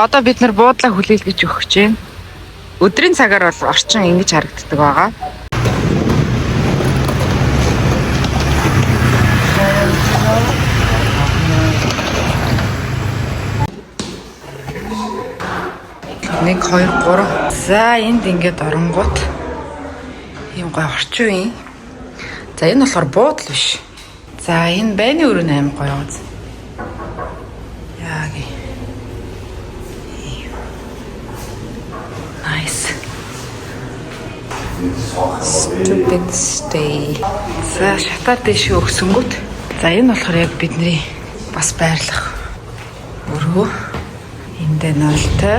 одоо бид нар буудлаа хүлээлгэж өгөх гэж байна. Өдрийн цагаар бол орчин ингэж харагддаг байгаа. Нэг, хоёр, гурав. За энд ингээд оронгууд ийм гоё орчин үе. За энэ болохоор буудал биш. За энэ байны өрөө 8 гоё үз. Яг nice. Stupid stay. За шатаар дэш өгсөнгүүт. За энэ болохоор яг бидний бас байрлах өрөө. Эндээ ноолтой.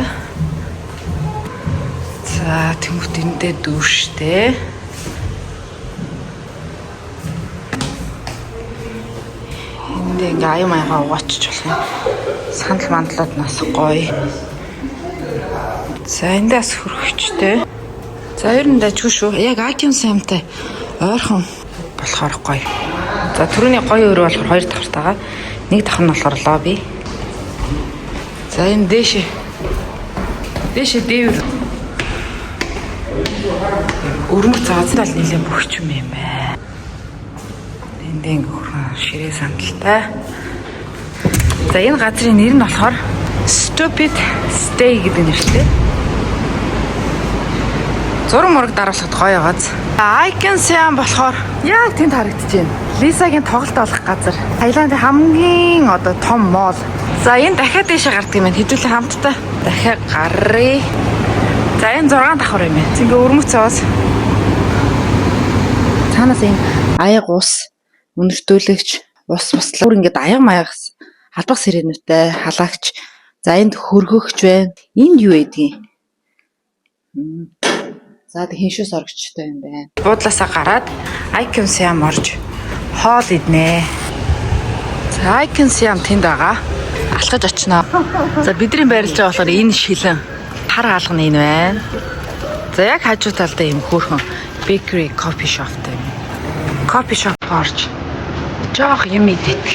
За тэнгуут эндээ дүүштэй. Эндээ ингээ аюу маягаа угаачч болох юм. Сандал мандлууд нас гоё. За эндээ бас хөргөчтэй. За ер нь дажгүй шүү. Яг Аким самтай ойрхон болохоор гоё. За түрүүний гоё өрөө болохоор хоёр давхартайгаа. Нэг давх нь болохоор лобби. За энэ дээшээ дээвэр. Өрмөг цаазтал нэлээд бөхч юм байна. Энд ингээ ширээ сандалтай. За энэ газрын нэр нь болохоор Stupid Stay гэдэг нэртэй. Зураг мураг дараалахад гоё байгааз. Icon Siam болохоор яг тэнд харагдаж байна. Лисагийн тоглолт болох газар. Таиландын хамгийн одоо том моол. За энэ дахиад дэше гардаг юм байна. Хэдүүлээ хамтдаа дахиад гарыг. За энэ 6 давхар юм байна. Ингээ өрмөц цаас. Цаанаас энэ аяг ус, үнэртүүлэгч, ус буслаар ингээд аяг маягс халбах сэрээнүүтэй, халаагч. За энд хөргөгч байна. Энд юу байдгийг? За тэг хиншүүс оргичтой юм байна. Буудлаасаа гараад Icon Siam орж хоол иднэ. За Icon Siam тэнд байгаа. Алхаж очноо. За бидний байрлаж байгаа болохоор энэ шилэн хар хаалганы энэ байна. За яг хажуу талдаа юм хөөрхөн bakery coffee shopтай юм. Coffee shop орж жоох юм идэх.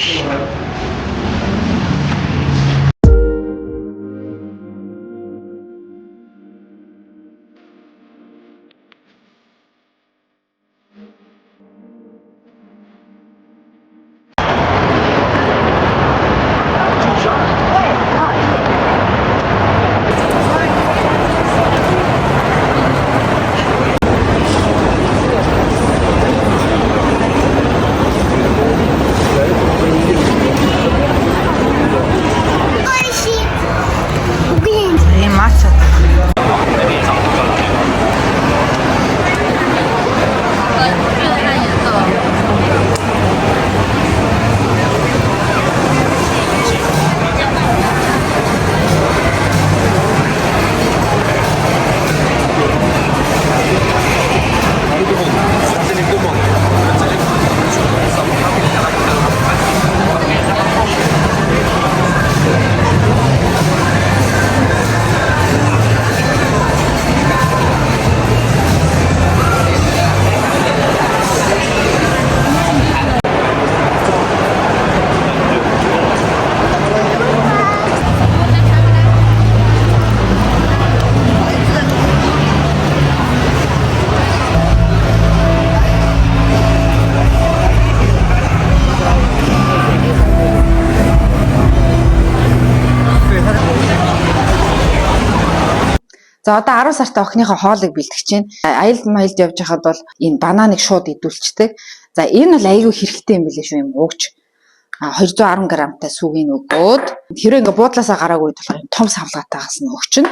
За одоо 10 сартай охиныхоо хоолыг бэлтгэж чинь аялал маялд явж хахад бол энэ бананыг шууд идүүлчихдэг. За энэ бол айгүй хэрэгтэй юм билээ шүү юм уугч. 210 грамтай сүгийг өгөөд хэрэг ингээ буудлаасаа гараагүй болох юм том савлгаатайгаас нь өгчин.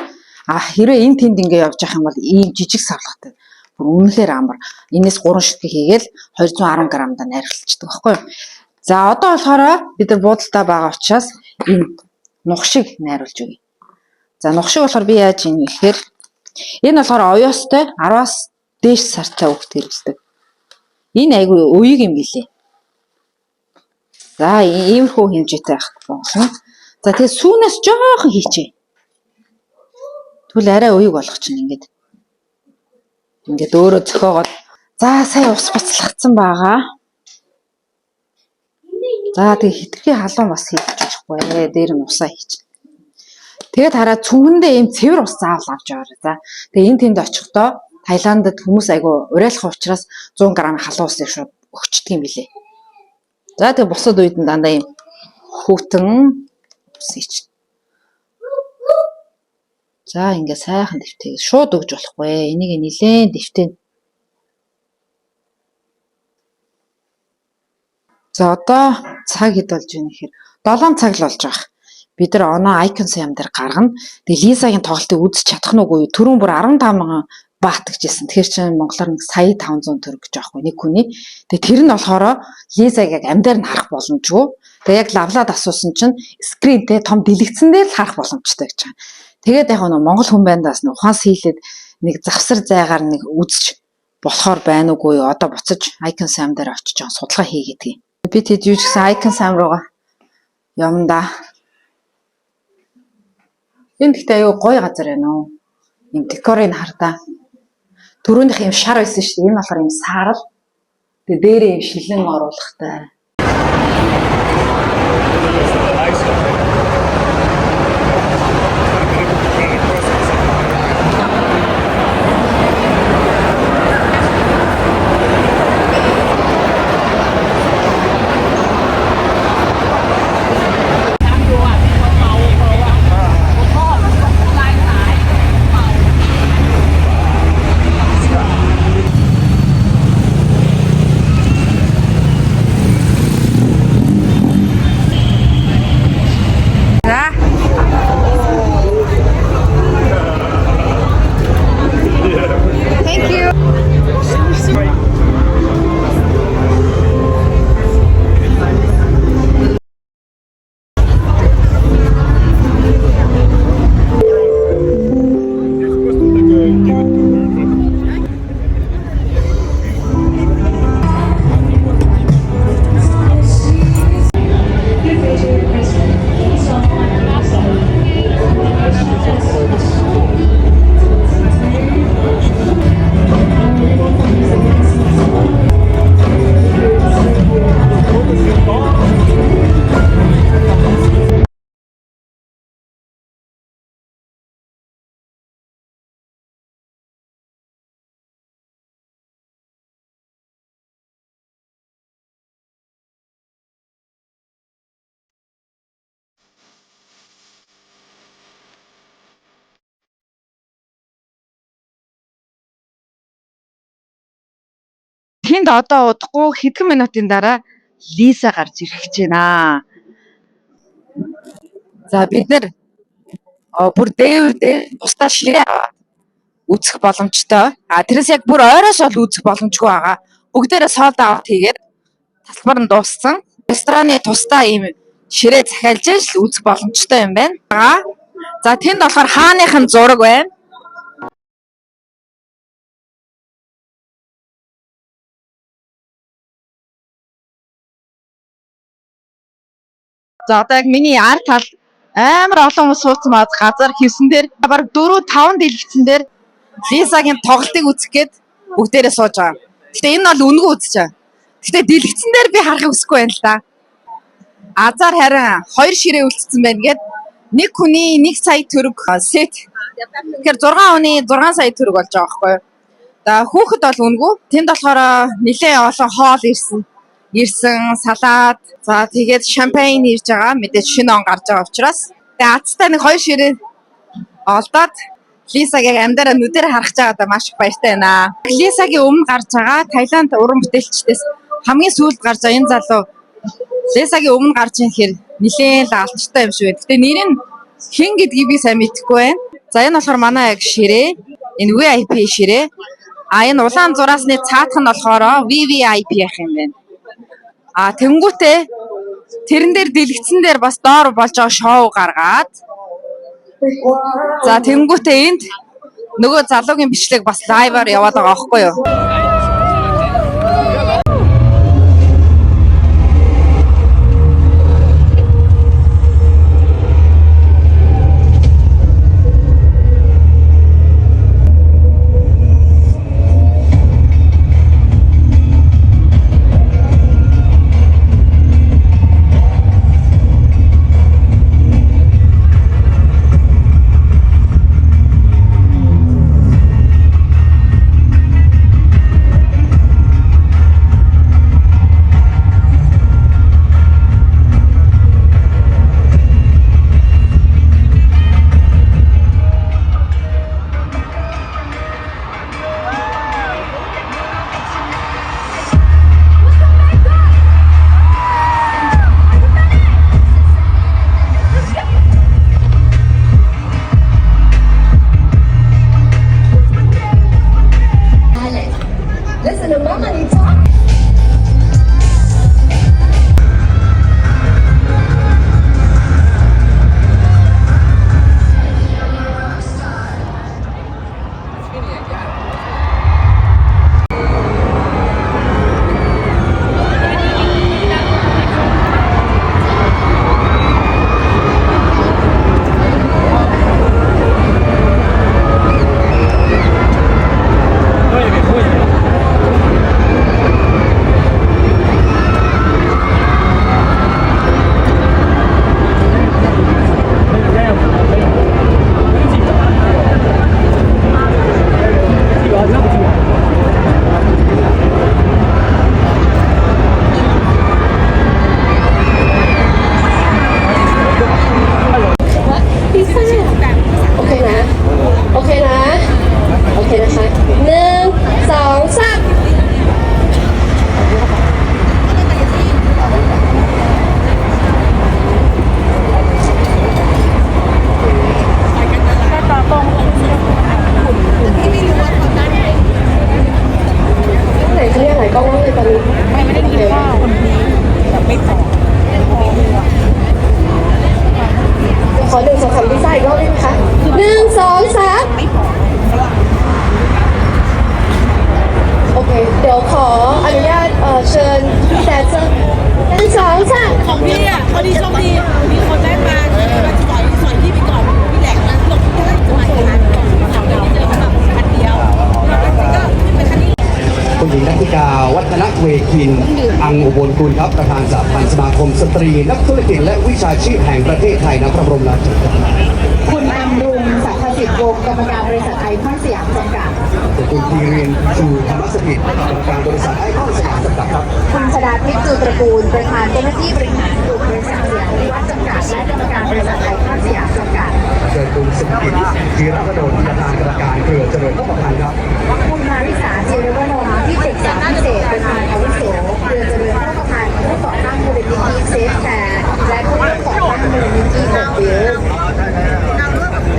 Хэрэг энэ тэнд ингээ явж явах юм бол ийм жижиг савлгаатай. Бүр үнэхээр амар. Энээс 3 ширхэг хийгээл 210 грамдаа найруулчихдаг байхгүй юу? За одоо болохоор бид нар буудалтай байгаа учраас энэ нухшиг найруулж өгье. За нухшиг болохоор би яаж юм гэхээр энэ болохоор оёостой 10-аас дээш сартай хүүхэд хэрэглэдэг. Энэ айгүй уйг юм билээ. За иймэрхүү хэмжээтэй байх болно. За тэгээ сүүнээс жоохон хийчээ. Тэгвэл арай уйг болгох чинь ингээд өөрөө зөхөөгоод за сая ус буцлагдсан байгаа. За тэгээ хитрхи халуун бас хийж болохгүй. Дээр нь усаа хийж. Тэгээд хараа цүнхэндээ ийм цэвэр ус заавал авч яваарай. За. Тэгээд энэ тэнд очихдоо Таиландд хүмүүс айгүй уриалах учраас 100 г халуун усыг шууд өгчдөг юм билээ. За тэгээд бусад үед нь дандаа ийм хүүтэн усыг чинь. За ингээ сайхан дэвтэйг шууд өгж болохгүй. Энийг нилээн дэвтэн. За одоо цаг хэд болж байна гэхээр 7 цаг л болж байгаа. Бид нар оноо Icon Sam дээр гаргана. Тэгээ Лизагийн тоглолтыг үзэж чадах нь үгүй. Түрүүн бүр 15,000 баат гэжсэн. Тэгэхээр чинь монголоор нэг сая 500 төгрөг гэж аахгүй нэг хүний. Тэгээ тэр нь болохоор Лизаг яг амдаар нь харах боломжгүй. Тэгээ яг лавлаад асуусан чинь скринтэй том дэлгэцэн дээр л харах боломжтой гэж байгаа. Тэгээд яг нэг монгол хүн байндаас нэг ухаан хийлээд нэг завсар зайгаар нэг үзэж болохоор байна уугүй юу? Одоо буцаж Icon Sam дээр очиж байгаа судалгаа хийгээд. Би тэд юу ч гэсэн Icon Sam руугаа явна да. Энэ гэхдээ аюу гоё газар байна уу? Ийм декорыг хардаа. Түрүүнийх юм шар байсан шүү дээ. Энэ болохоор юм саарал. Тэгээ дээрээ юм шилэн оруулахтай. Тэнд одоо удахгүй хэдхэн минутын дараа Лиза гарч ирэх гэж байна. За бид нэр бүр дээвэр бусдаа ширээ аваад үзэх боломжтой. Тэрээс яг бүр ойроос ол үзэх боломжгүй байгаа. Бүгдээрээ sold out хийгээд талбар нь дууссан. Рестораны тусдаа ийм ширээ захиалж л үзэх боломжтой юм байна. За тэнд болохоор хааныхын зураг байна. За одоо яг миний ар тал амар олон хүмүүс суудсан газар хэвсэн дээр бараг 4-5 дэлгэцэн дээр Лизагийн тоглолтыг үзэх гээд бүгдээрээ сууж байгаа. Гэтэ энэ бол үнэгүй үзэж байгаа. Гэтэ дэлгэцэн дээр би харахыг хүсэхгүй байна л да. Азар харин 2 ширээ үлдсэн байна гээд нэг хүний 1 сая төгрөг сет. Тэгэхээр 6 хүний 6 сая төгрөг болж байгаа байхгүй юу? За хүүхэд бол үнэгүй. Тэнд болохоор нэлээд олон хоол ирсэн салаад, за тэгээд шампань ирж байгаа. Мэдээж шинэ он гарч байгаа учраас. Тэгээ азтай нэг 2 ширээ олдоод Лизагийн амдаараа нүдээр харах чагаадаа маш их баяртай байна. Лизагийн өмнө гарч байгаа Таиланд уран бүтээлчдээс хамгийн сүүлд гарч байгаа энэ залуу Лизагийн өмнө гарч ирэх хэр нэлээд л алдартай юм шиг байна. Гэтэ нэр нь хэн гэдгийг би сайн мэдэхгүй байна. За энэ болохоор манай яг ширээ. Энэ VIP ширээ. Энэ улаан зураасны цаатах нь болохоор VVIP ах юм байна. Тэнгүүтээ тэрэн дээр дэлгэцэн дээр бас доор болж байгаа шоу гаргаад за тэнгүүтээ энд нөгөө залуугийн бичлэг бас лайваар яваад байгаа аахгүй юу? นะโอเคนะโอเคนะคะ1 2 3ไหนเขาเรียกไหนกล้องเลยตอนนี้ไม่ได้ดูเลยแบบไม่พอขอ1 2 3พิซซ่าอีกรอบได้ไหมคะ1 2 3โอเคเดี๋ยวขออนุญาตเชิญพี่แดนเซอร์1 2 3ของพี่อ่ะพอดีโชคดีมีคนได้มาสอนที่ไปก่อนพี่แหลกนะลงที่สมัยนั้นของเราเจอแบบคันเดียวก็ขึ้นไปคันนี้ คุณหญิงนัทธิกาวัฒนเวคิน อังอุบลกุลครับประธานสหพันธ์สมาคมสตรีนักธุรกิจและวิชาชีพแห่งประเทศไทยนะพระบรมราชโองการ คุณอำรุงศักดิ์สิทธิ์วงศ์กรรมการบริษัทไอคอนสยามจำกัด คุณธีเรียนชูธรรมสถิตกรรมการบริษัทไอคอนสยามจำกัดครับ คุณชดาทิพย์จูตระกูลประธานเจ้าหน้าที่บริหารกลุ่มบริษัทสยามวิวัฒน์จำกัดและกรรมการบริษัทไอคอนสยามจำกัด เชิญคุณสุกิจธีรพดลประธานกรรมการเครือเจริญพระพันธ์ครับ คุณมาริสาจิรวนนท์ที่ปรึกษาพิเศษประธานอาวุโสเครือเจริญพระประธานผู้ก่อตั้งมูลนิธิเซฟแคร์และผู้ร่วมก่อตั้งมูลนิธิเกิดวิว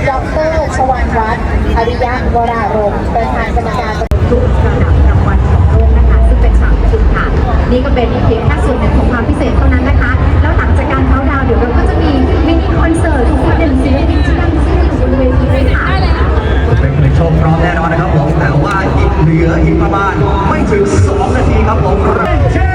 ดร.ชวานรัตน์อริยะวรารมณ์ประธานกรรมการทุกระดับรางวัลของโลกนะคะซึ่งเป็นสามชุดค่ะนี่ก็เป็นเพียงแค่ส่วนหนึ่งของความพิเศษเท่านั้นนะคะแล้วหลังจากการเข้าดาวน์เดี๋ยวเราก็จะมีมินิคอนเสิร์ตทุกคนหนึ่งศิลปินที่นั่งซึ่งอยู่บนเวทีด้วยค่ะ เป็นเพลงโชว์พร้อมแน่นอนนะครับผมแต่ว่าอีกเหลืออีกประมาณไม่ถึง2 นาทีครับผมเช่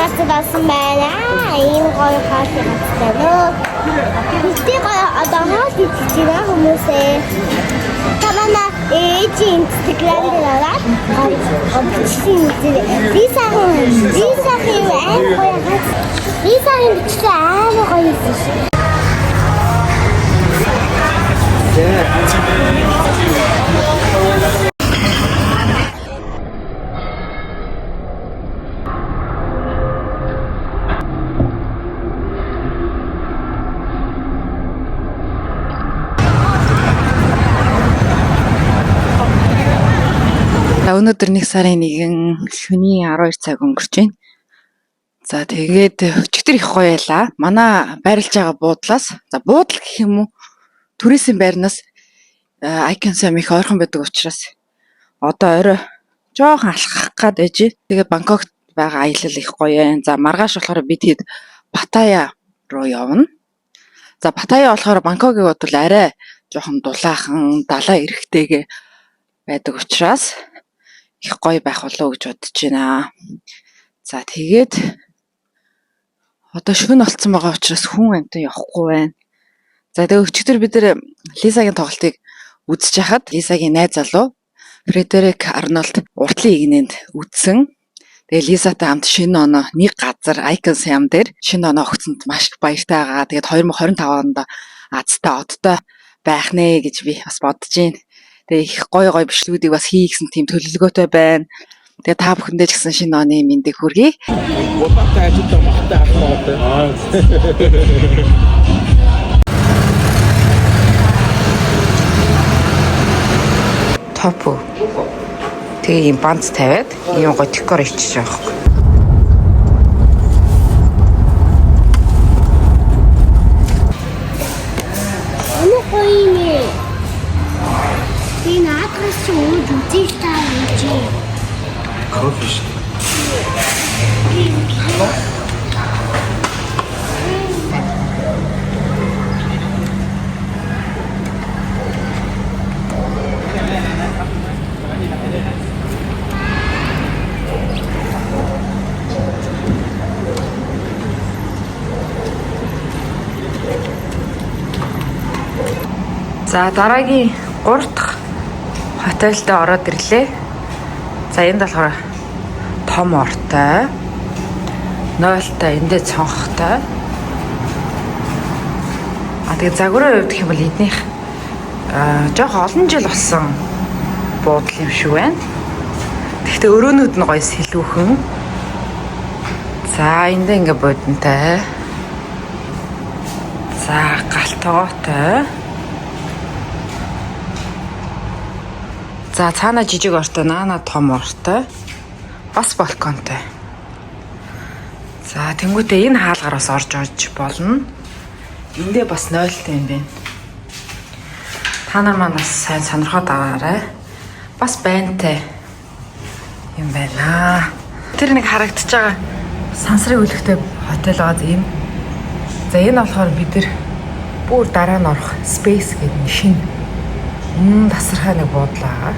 газар болсон байна. Ийм гоё хаалт газар нөө. Бидний гоё одоо хаалт идэж байгаа хүмүүсээ. Тамана ээжийн Instagram дээр ороод бичлэг үзээ. Лисагийн аим гоё хаалт. Лисагийн бичлэг аим гоё юм. Өнөөдөр 1 сарын 1 шөнийн 12 цаг өнгөрч байна. За тэгээд өчигдөр их гоё байлаа. Манай байрлаж байгаа буудлаас буудал гэх юм уу? Түрээсийн байрнаас Icon Sam их ойрхон байдаг учраас одоо орой жоохон алхах гад байж. Тэгээд Бангкокт байгаа аялал их гоё байна. За маргааш болохоор бид хэд Паттайя руу явна. За Паттайя болохоор Бангкокийг бодвол арай жоохон дулаахан, далаа эрэхтэйгээ байдаг учраас их гоё байх болов уу гэж бодож байна. За тэгээд одоо шөнө болцсон байгаа учраас хүн амтан явахгүй байна. За тэгээд өчигдөр бид нэр Лисагийн тоглолтыг үзэж хахад Лисагийн найз залуу Фредерик Арнольд уртлын игнэнд үдсэн. Тэгээд Лисатай хамт шинэ оноо нэг газар Icon Sam дээр шинэ оноо огцонд маш баяртай байгаа. Тэгээд 2025 онд Азтай одтой байх нэ гэж би бас бодож байна. Тэгээ их гоё бичлэгүүдийг бас хий гэсэн тийм төлөвлөгөөтэй байна. Тэгээ та бүхэндээ ч гэсэн шинэ оны мэндийг хүргэе. Топо. Тэгээ юм банц тавиад ийм гоё декор ичиж байгаа хэрэг. Ano ko ini? Pinatras sa ulo, tista uji. Coffee. За дараагийн 3 дахь хотелд ороод ирлээ. За энд болохоор том ортой, 0-тай, эндээ цонхтой. Тэгээд загварын хувьд гэх юм бол эднийх жоох олон жил болсон буудал юм шиг байна. Гэхдээ өрөөнүүд нь гоё сэлүүхэн. За эндээ ингээ бодонтой. За галтгоотой. За цаана жижиг ортой, наана том ортой. Бас балконтой. За тэнгуүтээ энэ хаалгараас орж болно. Эндээ бас 0-тай юм байна. Та нар маань бас сайн сонирхоод аваарай. Бас байнтай юм байна. Тэр нэг харагдаж байгаа сансрын үлгтэй хотел байгаа юм. За энэ болохоор бид нар бүр дараа нь орох space гэдэг нь шинэ тасархай нэг буудлаа.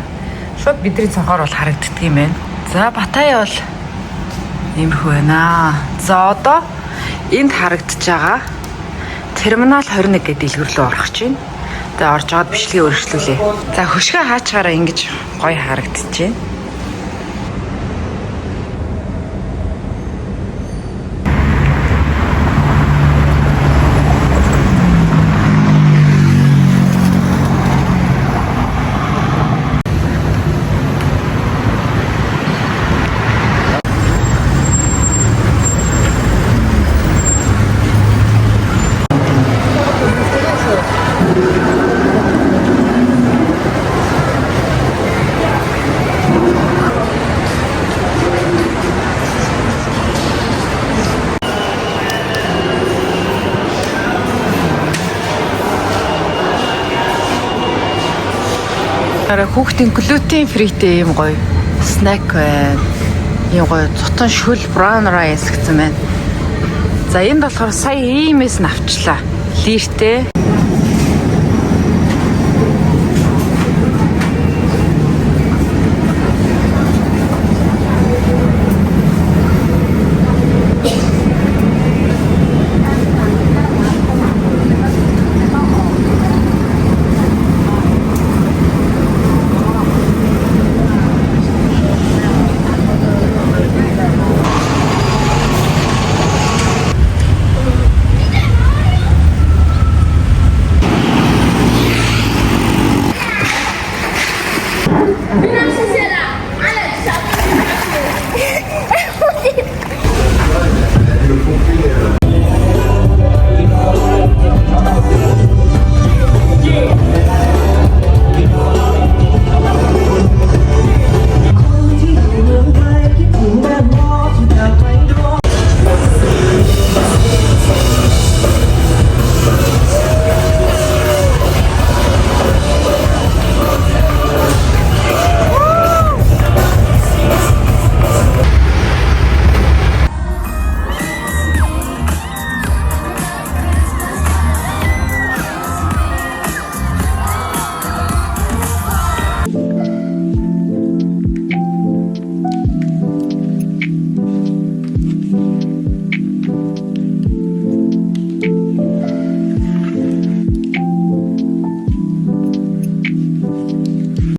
Шууд бидний цонхоор бол харагддаг юм байна. За Паттайя бол иймэрхүү байна. За одоо энд харагдаж байгаа терминал 21 гэдэг дэлгүүр рүү орох чинь. Тэгээ орж аваад бичлэгийг өргөжлүүлээ. За хөшгөө хаачаараа ингэж гоё харагдаж байна. Хүүхдийн глютен фритэй юм гоё снэк байна. Ийм гоё цутан шүл браун райс гэсэн байна. За энд болохоор сая иймээс навчлаа. Лиртэй.